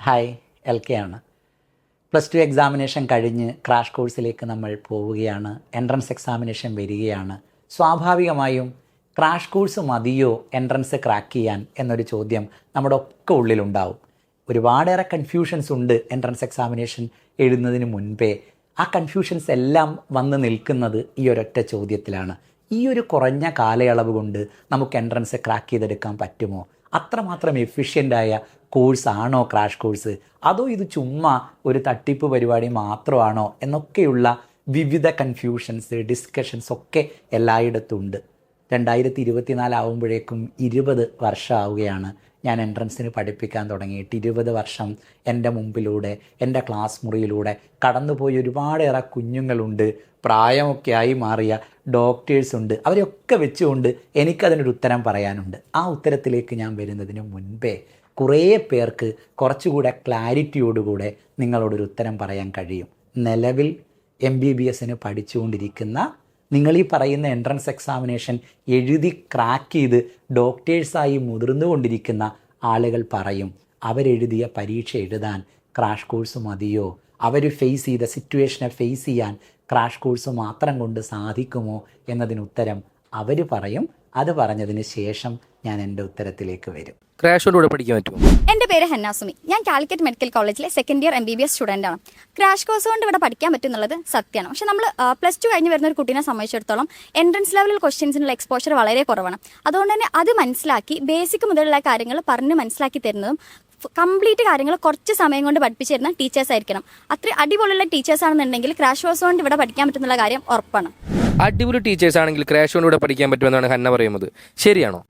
Hi, LK ആണ്. +2 examination കഴിഞ്ഞ് crash കോഴ്സിലേക്ക് നമ്മൾ പോവുകയാണ്. എൻട്രൻസ് എക്സാമിനേഷൻ വരികയാണ്. സ്വാഭാവികമായും ക്രാഷ് കോഴ്സ് മതിയോ എൻട്രൻസ് ക്രാക്ക് ചെയ്യാൻ എന്നൊരു ചോദ്യം നമ്മുടെ ഒക്കെ ഉള്ളിലുണ്ടാവും. ഒരുപാടേറെ കൺഫ്യൂഷൻസ് ഉണ്ട് എൻട്രൻസ് എക്സാമിനേഷൻ എഴുതുന്നതിന് മുൻപേ. ആ കൺഫ്യൂഷൻസ് എല്ലാം വന്ന് നിൽക്കുന്നത് ഈ ഒരൊറ്റ ചോദ്യത്തിലാണ്. ഈ ഒരു കുറഞ്ഞ കാലയളവ് കൊണ്ട് നമുക്ക് എൻട്രൻസ് ക്രാക്ക് ചെയ്തെടുക്കാൻ പറ്റുമോ? അത്രമാത്രം എഫിഷ്യൻ്റായ കോഴ്സാണോ ക്രാഷ് കോഴ്സ്, അതോ ഇത് ചുമ്മാ ഒരു തട്ടിപ്പ് പരിപാടി മാത്രമാണോ എന്നൊക്കെയുള്ള വിവിധ കൺഫ്യൂഷൻസ്, ഡിസ്കഷൻസ് ഒക്കെ എല്ലായിടത്തും ഉണ്ട്. 2024 ആകുമ്പോഴേക്കും 20 വർഷമാവുകയാണ് ഞാൻ എൻട്രൻസിന് പഠിപ്പിക്കാൻ തുടങ്ങിയിട്ട്. 20 വർഷം എൻ്റെ മുമ്പിലൂടെ, എൻ്റെ ക്ലാസ് മുറിയിലൂടെ കടന്നുപോയി ഒരുപാടേറെ കുഞ്ഞുങ്ങളുണ്ട്, പ്രായമൊക്കെ ആയി മാറിയ ഡോക്ടേഴ്സുണ്ട്. അവരെയൊക്കെ വെച്ചുകൊണ്ട് എനിക്കതിനൊരു ഉത്തരം പറയാനുണ്ട്. ആ ഉത്തരത്തിലേക്ക് ഞാൻ വരുന്നതിന് മുൻപേ കുറേ പേർക്ക് കുറച്ചുകൂടെ ക്ലാരിറ്റിയോടുകൂടെ നിങ്ങളോടൊരു ഉത്തരം പറയാൻ കഴിയും. നിലവിൽ MBBSന് പഠിച്ചുകൊണ്ടിരിക്കുന്ന, നിങ്ങൾ ഈ പറയുന്ന എൻട്രൻസ് എക്സാമിനേഷൻ എഴുതി ക്രാക്ക് ചെയ്ത് ഡോക്ടേഴ്സായി മുതിർന്നുകൊണ്ടിരിക്കുന്ന ആളുകൾ പറയും, അവരെഴുതിയ പരീക്ഷ എഴുതാൻ ക്രാഷ് കോഴ്സ് മതിയോ? അവർ ഫേസ് ചെയ്ത സിറ്റുവേഷനെ ഫേസ് ചെയ്യാൻ ക്രാഷ് കോഴ്സ് മാത്രം കൊണ്ട് സാധിക്കുമോ എന്നതിന് ഉത്തരം അവർ പറയും. അത് പറഞ്ഞതിന് ശേഷം ഞാൻ എൻ്റെ ഉത്തരത്തിലേക്ക് വരും. ക്രാഷോടുകൂടെ പഠിക്കാൻ പറ്റുമോ? എൻ്റെ പേര് ഹന്നാസുമി. ഞാൻ കാലിക്കറ്റ് മെഡിക്കൽ കോളേജിലെ സെക്കൻഡ് ഇയർ MBBS സ്റ്റുഡൻ്റ് ആണ്. ക്രാഷ് കോഴ്സ് കൊണ്ട് ഇവിടെ പഠിക്കാൻ പറ്റും എന്നുള്ളത് സത്യമാണ്. പക്ഷേ നമ്മൾ +2 കഴിഞ്ഞ് വരുന്ന ഒരു കുട്ടീനെ സംബന്ധിച്ചിടത്തോളം എൻട്രൻസ് ലെവലിൽ ക്വസ്റ്റ്യൻസിനുള്ള എക്സ്പോഷർ വളരെ കുറവാണ്. അതുകൊണ്ട് തന്നെ അത് മനസ്സിലാക്കി ബേസിക് മുതലുള്ള കാര്യങ്ങൾ പറഞ്ഞ് മനസ്സിലാക്കി തരുന്നതും കംപ്ലീറ്റ് കാര്യങ്ങൾ കുറച്ച് സമയം കൊണ്ട് പഠിപ്പിച്ചു തരുന്ന ടീച്ചേഴ്സ് ആയിരിക്കണം. അത്രയും അടിപൊളിയുള്ള ടീച്ചേഴ്സ് ആണെന്നുണ്ടെങ്കിൽ ക്രാഷ് കോഴ്സ് കൊണ്ട് ഇവിടെ പഠിക്കാൻ പറ്റുന്നുള്ള കാര്യം ഉറപ്പാണ്. അടിപൊളി ടീച്ചേഴ്സ് ആണെങ്കിൽ ക്രാഷ് കൊണ്ടുകൂടെ പഠിക്കാൻ പറ്റുമെന്നാണ് ഹന്ന പറയുന്നത്. ശരിയാണോ?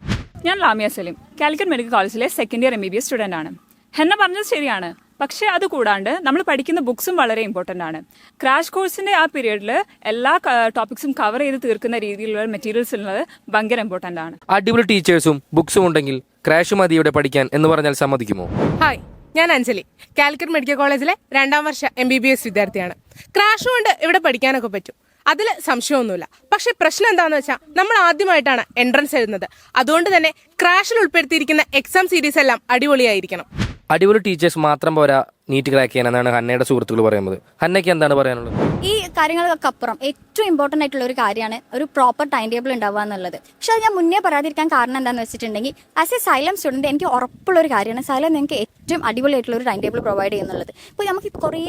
ഞാൻ ലാമിയ സലീം, കാലിക്കറ്റ് മെഡിക്കൽ കോളേജിലെ സെക്കൻഡ് ഇയർ MBBS സ്റ്റുഡൻ്റ് ആണ്. ഹെന്ന പറഞ്ഞത് ശരിയാണ്. പക്ഷേ അത് കൂടാണ്ട് നമ്മൾ പഠിക്കുന്ന ബുക്സും വളരെ ഇമ്പോർട്ടൻ്റ് ആണ്. ക്രാഷ് കോഴ്സിൻ്റെ ആ പീരീഡിൽ എല്ലാ ടോപ്പിക്സും കവർ ചെയ്ത് തീർക്കുന്ന രീതിയിലുള്ള മെറ്റീരിയൽസ് ഉള്ളത് ഭയങ്കര ഇമ്പോർട്ടൻ്റ് ആണ്. അടിപൊളി ടീച്ചേഴ്സും ബുക്സും ഉണ്ടെങ്കിൽ ക്രാഷ് മതി ഇവിടെ പഠിക്കാൻ എന്ന് പറഞ്ഞാൽ സമ്മതിക്കുമോ? ഹായ്, ഞാൻ അഞ്ജലി, കാലിക്കറ്റ് മെഡിക്കൽ കോളേജിലെ 2ാം വർഷ MBBS വിദ്യാർത്ഥിയാണ്. ക്രാഷ് കൊണ്ട് ഇവിടെ പഠിക്കാനൊക്കെ പറ്റും, അതിൽ സംശയമൊന്നുമില്ല. പക്ഷെ പ്രശ്നം എന്താണെന്ന് വെച്ചാൽ നമ്മൾ ആദ്യമായിട്ടാണ് എൻട്രൻസ് എഴുതുന്നത്. അതുകൊണ്ട് തന്നെ ക്രാഷിൽ ഉൾപ്പെടുത്തിയിരിക്കുന്ന എക്സാം സീരീസ് എല്ലാം അടിപൊളിയായിരിക്കണം. അടിപൊളി ടീച്ചേഴ്സ് മാത്രം പോരാ നീറ്റ് ക്രാക്ക് ചെയ്യാനെന്നാണ് ഹന്നയുടെ സുഹൃത്തുക്കൾ പറയുന്നത്. ഹന്നയ്ക്ക് എന്താണ് പറയാനുള്ളത്? ഈ കാര്യങ്ങൾക്കൊക്കെ അപ്പുറം ഏറ്റവും ഇമ്പോർട്ടൻ്റ് ആയിട്ടുള്ള ഒരു കാര്യമാണ് ഒരു പ്രോപ്പർ ടൈം ടേബിൾ ഉണ്ടാവുക എന്നുള്ളത്. പക്ഷെ അത് ഞാൻ മുന്നേ പറയാതിരിക്കാൻ കാരണം എന്താണെന്ന് വെച്ചിട്ടുണ്ടെങ്കിൽ ആസ് എ സൈലം സ്റ്റുഡൻറ്റ് എനിക്ക് ഉറപ്പുള്ള ഒരു കാര്യമാണ് സൈലം നിങ്ങൾക്ക് ഏറ്റവും അടിപൊളിയായിട്ടുള്ള ഒരു ടൈം ടേബിൾ പ്രൊവൈഡ് ചെയ്യുന്നുള്ളത്. ഇപ്പോൾ നമുക്ക് കുറേ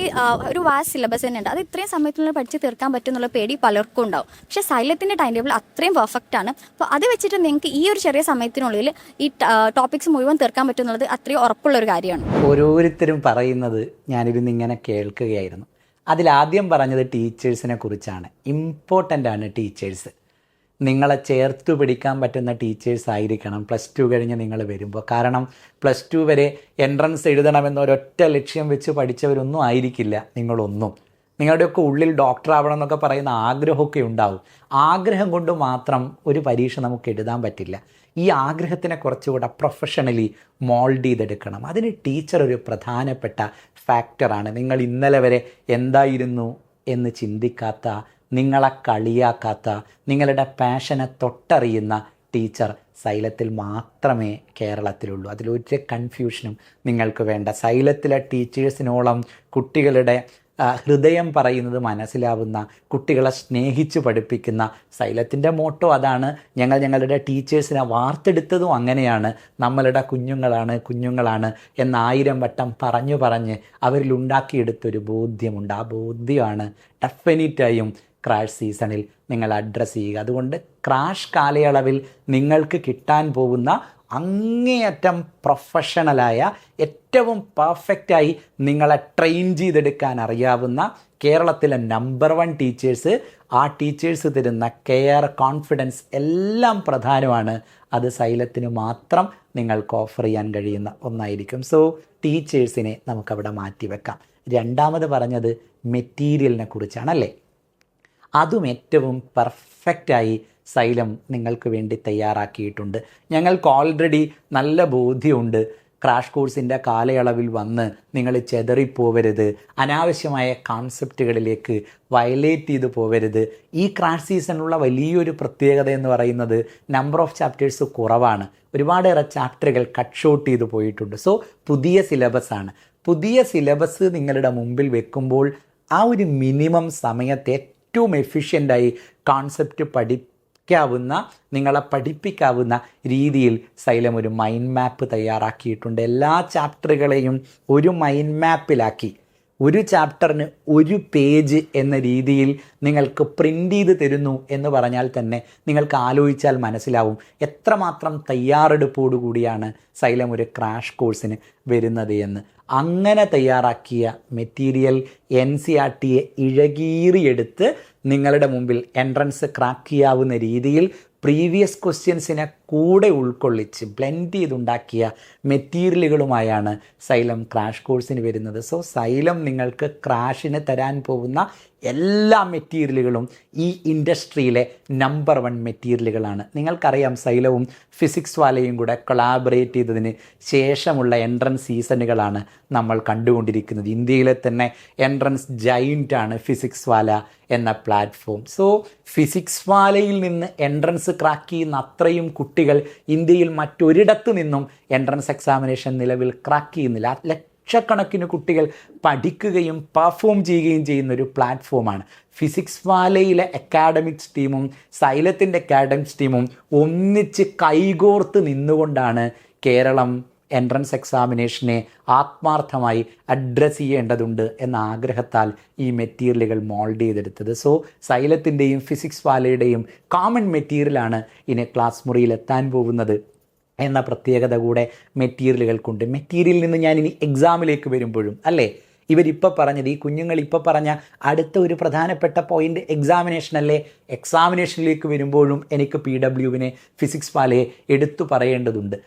ഒരു വാസ്റ്റ് സിലബസ് തന്നെ ഉണ്ട്, അത് ഇത്രയും സമയത്തിനുള്ളിൽ പഠിച്ച് തീർക്കാൻ പറ്റും എന്നുള്ള പേടി പലർക്കും ഉണ്ടാവും. പക്ഷേ സൈലത്തിൻ്റെ ടൈം ടേബിൾ അത്രയും പെർഫെക്റ്റ് ആണ്. അപ്പോൾ അത് വെച്ചിട്ട് നിങ്ങൾക്ക് ഈ ഒരു ചെറിയ സമയത്തിനുള്ളിൽ ഈ ടോപ്പിക്സ് മുഴുവൻ തീർക്കാൻ പറ്റും എന്നുള്ളത് അത്രയും ഉറപ്പുള്ള ഒരു കാര്യമാണ്. ഓരോരുത്തരും പറയുന്നത് ഞാനിരുന്ന് ഇങ്ങനെ കേൾക്കുകയായിരുന്നു. അതിലാദ്യം പറഞ്ഞത് ടീച്ചേഴ്സിനെ കുറിച്ചാണ്. ഇമ്പോർട്ടൻ്റ് ആണ് ടീച്ചേഴ്സ്. നിങ്ങളെ ചേർത്ത് പിടിക്കാൻ പറ്റുന്ന ടീച്ചേഴ്സ് ആയിരിക്കണം +2 കഴിഞ്ഞ് നിങ്ങൾ വരുമ്പോൾ. കാരണം +2 വരെ എൻട്രൻസ് എഴുതണമെന്ന ഒരൊറ്റ ലക്ഷ്യം വെച്ച് പഠിച്ചവരൊന്നും ആയിരിക്കില്ല നിങ്ങളൊന്നും. നിങ്ങളുടെയൊക്കെ ഉള്ളിൽ ഡോക്ടർ ആവണം എന്നൊക്കെ പറയുന്ന ആഗ്രഹമൊക്കെ ഉണ്ടാവും. ആഗ്രഹം കൊണ്ട് മാത്രം ഒരു പരീക്ഷ നമുക്ക് എഴുതാൻ പറ്റില്ല. ഈ ആഗ്രഹത്തിനെ കുറച്ചുകൂടെ പ്രൊഫഷണലി മോൾഡ് ചെയ്തെടുക്കണം. അതിന് ടീച്ചർ ഒരു പ്രധാനപ്പെട്ട ഫാക്ടറാണ്. നിങ്ങൾ ഇന്നലെ വരെ എന്തായിരുന്നു എന്ന് ചിന്തിക്കാത്ത, നിങ്ങളെ കളിയാക്കാത്ത, നിങ്ങളുടെ പാഷനെ തൊട്ടറിയുന്ന ടീച്ചർ സൈലത്തിൽ മാത്രമേ കേരളത്തിലുള്ളൂ. അതിലൊരു കൺഫ്യൂഷനും നിങ്ങൾക്ക് വേണ്ട. സൈലത്തിലെ ടീച്ചേഴ്സിനോളം കുട്ടികളുടെ ഹൃദയം പറയുന്നത് മനസ്സിലാവുന്ന, കുട്ടികളെ സ്നേഹിച്ച് പഠിപ്പിക്കുന്ന സൈലത്തിൻ്റെ മോട്ടോ അതാണ്. ഞങ്ങളുടെ ടീച്ചേഴ്സിനെ വാർത്തെടുത്തതും അങ്ങനെയാണ്. നമ്മളുടെ കുഞ്ഞുങ്ങളാണ് എന്ന് 1000 വട്ടം പറഞ്ഞ് അവരിലുണ്ടാക്കിയെടുത്തൊരു ബോധ്യമുണ്ട്. ആ ബോധ്യമാണ് ഡെഫിനറ്റായും ക്രാഷ് സീസണിൽ നിങ്ങൾ അഡ്രസ്സ് ചെയ്യുക. അതുകൊണ്ട് ക്രാഷ് കാലയളവിൽ നിങ്ങൾക്ക് കിട്ടാൻ പോകുന്ന അങ്ങേയറ്റം പ്രൊഫഷണലായ, ഏറ്റവും പെർഫെക്റ്റായി നിങ്ങളെ ട്രെയിൻ ചെയ്തെടുക്കാൻ അറിയാവുന്ന കേരളത്തിലെ നമ്പർ 1 ടീച്ചേഴ്സ്, ആ ടീച്ചേഴ്സ് തരുന്ന കെയർ, കോൺഫിഡൻസ് എല്ലാം പ്രധാനമാണ്. അത് സൈലത്തിന് മാത്രം നിങ്ങൾക്ക് ഓഫർ ചെയ്യാൻ കഴിയുന്ന ഒന്നായിരിക്കും. സോ ടീച്ചേഴ്സിനെ നമുക്കവിടെ മാറ്റിവെക്കാം. രണ്ടാമത് പറഞ്ഞത് മെറ്റീരിയലിനെ കുറിച്ചാണല്ലേ. അതും ഏറ്റവും പെർഫെക്റ്റായി സൈലം നിങ്ങൾക്ക് വേണ്ടി തയ്യാറാക്കിയിട്ടുണ്ട്. ഞങ്ങൾക്ക് ഓൾറെഡി നല്ല ബോധ്യമുണ്ട്. ക്രാഷ് കോഴ്സിൻ്റെ കാലയളവിൽ വന്ന് നിങ്ങൾ ചെതറിപ്പോവരുത്, അനാവശ്യമായ കോൺസെപ്റ്റുകളിലേക്ക് വയലേറ്റ് ചെയ്ത് പോവരുത്. ഈ ക്രാഷ് സീസണിലുള്ള വലിയൊരു പ്രത്യേകത എന്ന് പറയുന്നത് നമ്പർ ഓഫ് ചാപ്റ്റേഴ്സ് കുറവാണ്. ഒരുപാടേറെ ചാപ്റ്ററുകൾ കട്ട് ഷോട്ട് ചെയ്ത് പോയിട്ടുണ്ട്. സോ പുതിയ സിലബസാണ്. പുതിയ സിലബസ് നിങ്ങളുടെ മുമ്പിൽ വെക്കുമ്പോൾ ആ ഒരു മിനിമം സമയത്ത് ഏറ്റവും എഫിഷ്യൻ്റായി കോൺസെപ്റ്റ് നിങ്ങളെ പഠിപ്പിക്കാവുന്ന രീതിയിൽ സൈലം ഒരു മൈൻഡ് മാപ്പ് തയ്യാറാക്കിയിട്ടുണ്ട്. എല്ലാ ചാപ്റ്ററുകളെയും ഒരു മൈൻഡ് മാപ്പിലാക്കി ഒരു ചാപ്റ്ററിന് ഒരു പേജ് എന്ന രീതിയിൽ നിങ്ങൾക്ക് പ്രിൻ്റ് ചെയ്ത് തരുന്നു എന്ന് പറഞ്ഞാൽ തന്നെ നിങ്ങൾക്ക് ആലോചിച്ചാൽ മനസ്സിലാവും എത്രമാത്രം തയ്യാറെടുപ്പോടുകൂടിയാണ് സൈലം ഒരു ക്രാഷ് കോഴ്സിന് വരുന്നത് എന്ന്. അങ്ങനെ തയ്യാറാക്കിയ മെറ്റീരിയൽ NCERTയെ ഇഴകീറിയെടുത്ത് നിങ്ങളുടെ മുമ്പിൽ എൻട്രൻസ് ക്രാക്ക് ചെയ്യാവുന്ന രീതിയിൽ പ്രീവിയസ് ക്വസ്റ്റ്യൻസിനെ കൂടെ ഉൾക്കൊള്ളിച്ച് ബ്ലെൻഡ് ചെയ്തുണ്ടാക്കിയ മെറ്റീരിയലുകളുമായാണ് സൈലം ക്രാഷ് കോഴ്സിന് വരുന്നത്. സോ സൈലം നിങ്ങൾക്ക് ക്രാഷിന് തരാൻ പോകുന്ന എല്ലാ മെറ്റീരിയലുകളും ഈ ഇൻഡസ്ട്രിയിലെ നമ്പർ 1 മെറ്റീരിയലുകളാണ്. നിങ്ങൾക്കറിയാം സൈലവും ഫിസിക്സ് വാലയും കൂടെ കൊളാബറേറ്റ് ചെയ്തതിന് ശേഷമുള്ള എൻട്രൻസ് സീസണുകളാണ് നമ്മൾ കണ്ടുകൊണ്ടിരിക്കുന്നത്. ഇന്ത്യയിലെ തന്നെ എൻട്രൻസ് ജൈൻ്റാണ് ഫിസിക്സ് വാല എന്ന പ്ലാറ്റ്ഫോം. സോ ഫിസിക്സ് വാലയിൽ നിന്ന് എൻട്രൻസ് ക്രാക്ക് ചെയ്യുന്ന അത്രയും കുട്ടികൾ ഇന്ത്യയിൽ മറ്റൊരിടത്തു നിന്നും എൻട്രൻസ് എക്സാമിനേഷൻ നിലവിൽ ക്രാക്ക് ചെയ്യുന്നില്ല. ലക്ഷക്കണക്കിന് കുട്ടികൾ പഠിക്കുകയും പെർഫോം ചെയ്യുകയും ചെയ്യുന്ന ഒരു പ്ലാറ്റ്ഫോമാണ്. ഫിസിക്സ് വാലയിലെ അക്കാഡമിക്സ് ടീമും സൈലത്തിൻ്റെ അക്കാഡമിക്സ് ടീമും ഒന്നിച്ച് കൈകോർത്ത് നിന്നുകൊണ്ടാണ് കേരളം എൻട്രൻസ് എക്സാമിനേഷനെ ആത്മാർത്ഥമായി അഡ്രസ്സ് ചെയ്യേണ്ടതുണ്ട് എന്ന ആഗ്രഹത്താൽ ഈ മെറ്റീരിയലുകൾ മോൾഡ് ചെയ്തെടുത്തത്. സോ സൈലത്തിൻ്റെയും ഫിസിക്സ് വാലയുടെയും കോമൺ മെറ്റീരിയലാണ് ഇനി ക്ലാസ് മുറിയിൽ എത്താൻ പോകുന്നത് എന്ന പ്രത്യേകത കൂടെ മെറ്റീരിയലുകൾക്കുണ്ട്. മെറ്റീരിയലിൽ നിന്ന് ഞാനിനി എക്സാമിലേക്ക് വരുമ്പോഴും അല്ലേ ഇവരിപ്പോൾ പറഞ്ഞത്, ഈ കുഞ്ഞുങ്ങൾ ഇപ്പോൾ പറഞ്ഞ അടുത്ത ഒരു പ്രധാനപ്പെട്ട പോയിൻ്റ് എക്സാമിനേഷനല്ലേ, എക്സാമിനേഷനിലേക്ക് വരുമ്പോഴും എനിക്ക് PWവിനെ ഫിസിക്സ് വാലയെ എടുത്തു പറയേണ്ടതുണ്ട്.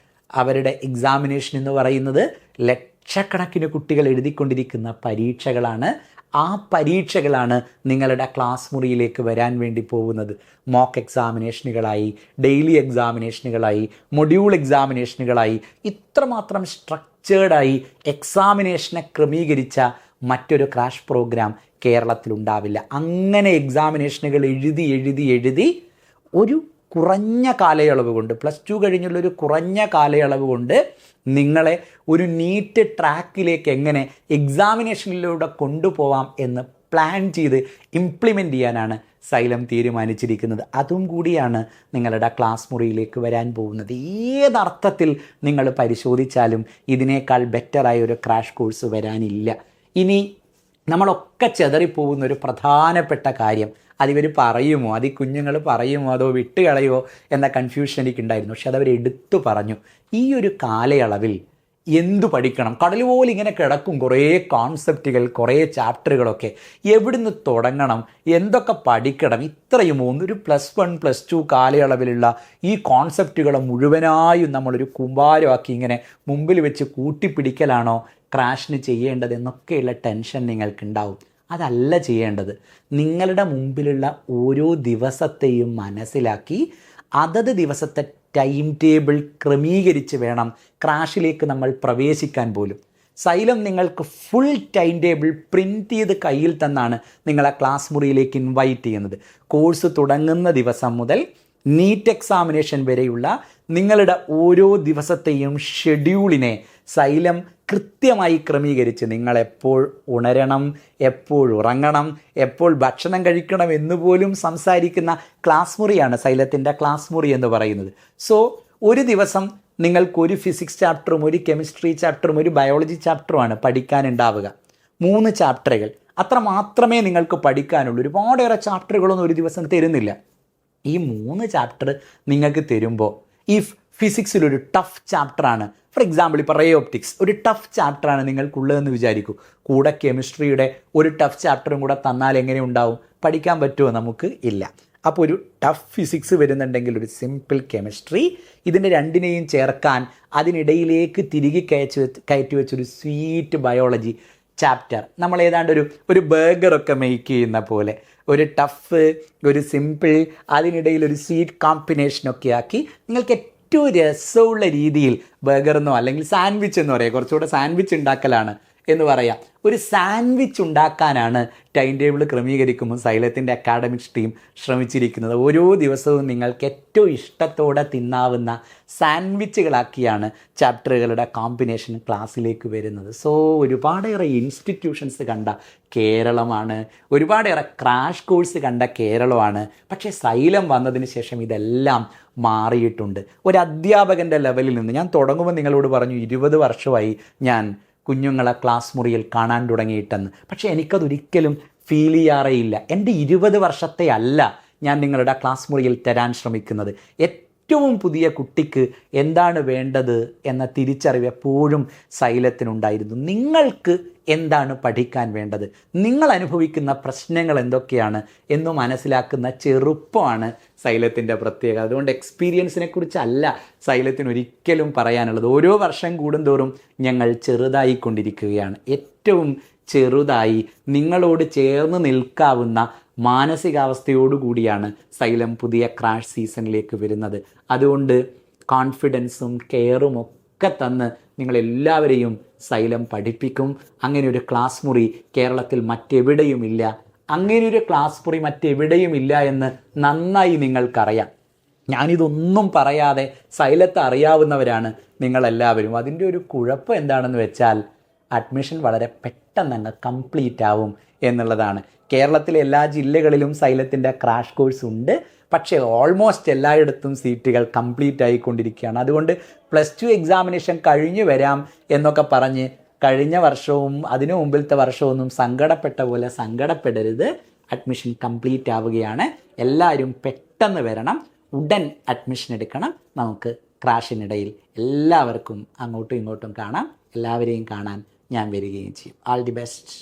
അവരുടെ എക്സാമിനേഷൻ എന്ന് പറയുന്നത് ലക്ഷക്കണക്കിന് കുട്ടികൾ എഴുതിക്കൊണ്ടിരിക്കുന്ന പരീക്ഷകളാണ്. ആ പരീക്ഷകളാണ് നിങ്ങളുടെ ക്ലാസ് മുറിയിലേക്ക് വരാൻ വേണ്ടി പോകുന്നത്. മോക്ക് എക്സാമിനേഷനുകളായി, ഡെയിലി എക്സാമിനേഷനുകളായി, മൊഡ്യൂൾ എക്സാമിനേഷനുകളായി, ഇത്രമാത്രം സ്ട്രക്ചേർഡായി എക്സാമിനേഷനെ ക്രമീകരിച്ച മറ്റൊരു ക്രാഷ് പ്രോഗ്രാം കേരളത്തിലുണ്ടാവില്ല. അങ്ങനെ എക്സാമിനേഷനുകൾ എഴുതി ഒരു കുറഞ്ഞ കാലയളവ് കൊണ്ട്, +2 കഴിഞ്ഞുള്ളൊരു കുറഞ്ഞ കാലയളവ് കൊണ്ട് നിങ്ങളെ ഒരു നീറ്റ് ട്രാക്കിലേക്ക് എങ്ങനെ എക്സാമിനേഷനിലൂടെ കൊണ്ടുപോകാം എന്ന് പ്ലാൻ ചെയ്ത് ഇംപ്ലിമെൻ്റ് ചെയ്യാനാണ് സൈലം തീരുമാനിച്ചിരിക്കുന്നത്. അതും കൂടിയാണ് നിങ്ങളുടെ ക്ലാസ് മുറിയിലേക്ക് വരാൻ പോകുന്നത്. ഏതർത്ഥത്തിൽ നിങ്ങൾ പരിശോധിച്ചാലും ഇതിനേക്കാൾ ബെറ്ററായ ഒരു ക്രാഷ് കോഴ്സ് വരാനില്ല. ഇനി നമ്മളൊക്കെ ചെതറിപ്പോകുന്ന ഒരു പ്രധാനപ്പെട്ട കാര്യം, അതിവർ പറയുമോ, അത് ഈ കുഞ്ഞുങ്ങൾ പറയുമോ അതോ വിട്ടുകളയുമോ എന്ന കൺഫ്യൂഷൻ എനിക്കുണ്ടായിരുന്നു. പക്ഷെ അതവർ എടുത്തു പറഞ്ഞു. ഈ ഒരു കാലയളവിൽ എന്തു പഠിക്കണം, കടൽ പോലെ ഇങ്ങനെ കിടക്കും കുറേ കോൺസെപ്റ്റുകൾ, കുറേ ചാപ്റ്ററുകളൊക്കെ, എവിടുന്ന് തുടങ്ങണം, എന്തൊക്കെ പഠിക്കണം, ഇത്രയും ഒരു +1 +2 കാലയളവിലുള്ള ഈ കോൺസെപ്റ്റുകളെ മുഴുവനായും നമ്മളൊരു കൂമ്പാരമാക്കി ഇങ്ങനെ മുമ്പിൽ വെച്ച് കൂട്ടിപ്പിടിക്കലാണോ ക്രാഷിന് ചെയ്യേണ്ടത് എന്നൊക്കെയുള്ള ടെൻഷൻ നിങ്ങൾക്കുണ്ടാവും. അതല്ല ചെയ്യേണ്ടത്. നിങ്ങളുടെ മുമ്പിലുള്ള ഓരോ ദിവസത്തെയും മനസ്സിലാക്കി അതത് ദിവസത്തെ ടൈം ടേബിൾ ക്രമീകരിച്ച് വേണം ക്രാഷിലേക്ക് നമ്മൾ പ്രവേശിക്കാൻ പോലും. സൈലം നിങ്ങൾക്ക് ഫുൾ ടൈം ടേബിൾ പ്രിൻ്റ് ചെയ്ത് കയ്യിൽ തന്നാണ് നിങ്ങളെ ക്ലാസ് മുറിയിലേക്ക് ഇൻവൈറ്റ് ചെയ്യുന്നത്. കോഴ്സ് തുടങ്ങുന്ന ദിവസം മുതൽ നീറ്റ് എക്സാമിനേഷൻ വരെയുള്ള നിങ്ങളുടെ ഓരോ ദിവസത്തെയും ഷെഡ്യൂളിനെ സൈലം കൃത്യമായി ക്രമീകരിച്ച് നിങ്ങളെപ്പോൾ ഉണരണം, എപ്പോൾ ഉറങ്ങണം, എപ്പോൾ ഭക്ഷണം കഴിക്കണം എന്നുപോലും സംസാരിക്കുന്ന ക്ലാസ് മുറിയാണ് സൈലത്തിൻ്റെ ക്ലാസ് മുറി എന്ന് പറയുന്നത്. സോ ഒരു ദിവസം നിങ്ങൾക്കൊരു ഫിസിക്സ് ചാപ്റ്ററും ഒരു കെമിസ്ട്രി ചാപ്റ്ററും ഒരു ബയോളജി ചാപ്റ്ററുമാണ് പഠിക്കാനുണ്ടാവുക. 3 ചാപ്റ്ററുകൾ അത്ര മാത്രമേ നിങ്ങൾക്ക് പഠിക്കാനുള്ളൂ. ഒരുപാടേറെ ചാപ്റ്ററുകളൊന്നും ഒരു ദിവസം തരുന്നില്ല. ഈ 3 ചാപ്റ്റർ നിങ്ങൾക്ക് തരുമ്പോൾ ഈ ഫിസിക്സിലൊരു ടഫ് ചാപ്റ്ററാണ്, ഫോർ എക്സാമ്പിൾ ഇപ്പോൾ റേ ഓപ്റ്റിക്സ് ഒരു ടഫ് ചാപ്റ്ററാണ് നിങ്ങൾക്കുള്ളതെന്ന് വിചാരിക്കൂ. കൂടെ കെമിസ്ട്രിയുടെ ഒരു ടഫ് ചാപ്റ്ററും കൂടെ തന്നാൽ എങ്ങനെ ഉണ്ടാവും? പഠിക്കാൻ പറ്റുമോ? നമുക്ക് ഇല്ല. അപ്പോൾ ഒരു ടഫ് ഫിസിക്സ് വരുന്നുണ്ടെങ്കിൽ ഒരു സിമ്പിൾ കെമിസ്ട്രി, ഇതിൻ്റെ രണ്ടിനെയും ചേർക്കാൻ അതിനിടയിലേക്ക് തിരികെ കയറ്റി വെച്ചൊരു സ്വീറ്റ് ബയോളജി ചാപ്റ്റർ. നമ്മൾ ഏതാണ്ട് ഒരു ബർഗറൊക്കെ മേക്ക് ചെയ്യുന്ന പോലെ ഒരു ടഫ്, ഒരു സിമ്പിൾ, അതിനിടയിൽ ഒരു സ്വീറ്റ് കോമ്പിനേഷനൊക്കെ ആക്കി നിങ്ങൾക്ക് ഏറ്റവും രസമുള്ള രീതിയിൽ ബർഗർ എന്നോ അല്ലെങ്കിൽ സാൻഡ്വിച്ച് എന്ന് പറയുക, കുറച്ചുകൂടെ സാൻഡ്വിച്ച് ഉണ്ടാക്കലാണ് എന്ന് പറയാം. ഒരു സാൻഡ്വിച്ച് ഉണ്ടാക്കാനാണ് ടൈം ടേബിൾ ക്രമീകരിക്കുമ്പോൾ സൈലത്തിൻ്റെ അക്കാഡമിക്സ് ടീം ശ്രമിച്ചിരിക്കുന്നത്. ഓരോ ദിവസവും നിങ്ങൾക്ക് ഏറ്റവും ഇഷ്ടത്തോടെ തിന്നാവുന്ന സാൻഡ്വിച്ചുകളാക്കിയാണ് ചാപ്റ്ററുകളുടെ കോമ്പിനേഷൻ ക്ലാസ്സിലേക്ക് വരുന്നത്. സോ ഒരുപാടേറെ ഇൻസ്റ്റിറ്റ്യൂഷൻസ് കണ്ട കേരളമാണ്, ഒരുപാടേറെ ക്രാഷ് കോഴ്സ് കണ്ട കേരളമാണ്. പക്ഷേ സൈലം വന്നതിന് ശേഷം ഇതെല്ലാം മാറിയിട്ടുണ്ട്. ഒരു അധ്യാപകൻ്റെ ലെവലിൽ നിന്ന് ഞാൻ തുടങ്ങുമ്പോൾ നിങ്ങളോട് പറഞ്ഞു 20 വർഷമായി ഞാൻ കുഞ്ഞുങ്ങളെ ക്ലാസ് മുറിയിൽ കാണാൻ തുടങ്ങിയിട്ടെന്ന്. പക്ഷേ എനിക്കതൊരിക്കലും ഫീൽ ചെയ്യാറേയില്ല. എൻ്റെ 20 വർഷത്തെ അല്ല ഞാൻ നിങ്ങളുടെ ക്ലാസ് മുറിയിൽ തരാൻ ശ്രമിക്കുന്നത്. ഏറ്റവും പുതിയ കുട്ടിക്ക് എന്താണ് വേണ്ടത് എന്ന തിരിച്ചറിവ് എപ്പോഴും സൈലത്തിനുണ്ടായിരുന്നു. നിങ്ങൾക്ക് എന്താണ് പഠിക്കാൻ വേണ്ടത്, നിങ്ങൾ അനുഭവിക്കുന്ന പ്രശ്നങ്ങൾ എന്തൊക്കെയാണ് എന്ന് മനസ്സിലാക്കുന്ന ചെറുപ്പമാണ് സൈലത്തിൻ്റെ പ്രത്യേകത. അതുകൊണ്ട് എക്സ്പീരിയൻസിനെ കുറിച്ചല്ല സൈലത്തിന് ഒരിക്കലും പറയാനുള്ളത്. ഓരോ വർഷം കൂടുന്തോറും ഞങ്ങൾ ചെറുതായിക്കൊണ്ടിരിക്കുകയാണ്. ഏറ്റവും ചെറുതായി നിങ്ങളോട് ചേർന്ന് നിൽക്കാവുന്ന മാനസികാവസ്ഥയോടുകൂടിയാണ് സൈലം പുതിയ ക്രാഷ് സീസണിലേക്ക് വരുന്നത്. അതുകൊണ്ട് കോൺഫിഡൻസും കെയറും ഒക്കെ തന്ന് നിങ്ങളെല്ലാവരെയും സൈലം പഠിപ്പിക്കും. അങ്ങനെ ഒരു ക്ലാസ് മുറി കേരളത്തിൽ മറ്റെവിടെയുമില്ല. അങ്ങനെ ഒരു ക്ലാസ് മുറി മറ്റെവിടെയുമില്ല എന്ന് നന്നായി നിങ്ങൾക്കറിയാം. ഞാനിതൊന്നും പറയാതെ സൈലത്ത് അറിയാവുന്നവരാണ് നിങ്ങളെല്ലാവരും. അതിൻ്റെ ഒരു കുഴപ്പം എന്താണെന്ന് വെച്ചാൽ അഡ്മിഷൻ വളരെ പെട്ടെന്ന് തന്നെ കംപ്ലീറ്റ് ആവും എന്നുള്ളതാണ്. കേരളത്തിലെ എല്ലാ ജില്ലകളിലും സൈലത്തിൻ്റെ ക്രാഷ് കോഴ്സ് ഉണ്ട്. പക്ഷേ ഓൾമോസ്റ്റ് എല്ലായിടത്തും സീറ്റുകൾ കംപ്ലീറ്റ് ആയിക്കൊണ്ടിരിക്കുകയാണ്. അതുകൊണ്ട് +2 എക്സാമിനേഷൻ കഴിഞ്ഞു വരാം എന്നൊക്കെ പറഞ്ഞ് കഴിഞ്ഞ വർഷവും അതിനു മുമ്പിലത്തെ വർഷമൊന്നും സങ്കടപ്പെട്ട പോലെ സങ്കടപ്പെടരുത്. അഡ്മിഷൻ കംപ്ലീറ്റ് ആവുകയാണ്. എല്ലാവരും പെട്ടെന്ന് വരണം, ഉടൻ അഡ്മിഷൻ എടുക്കണം. നമുക്ക് ക്രാഷിനിടയിൽ എല്ലാവർക്കും അങ്ങോട്ടും ഇങ്ങോട്ടും കാണാം. എല്ലാവരെയും കാണാൻ ഞാൻ വരികയും ചെയ്യും. All the best.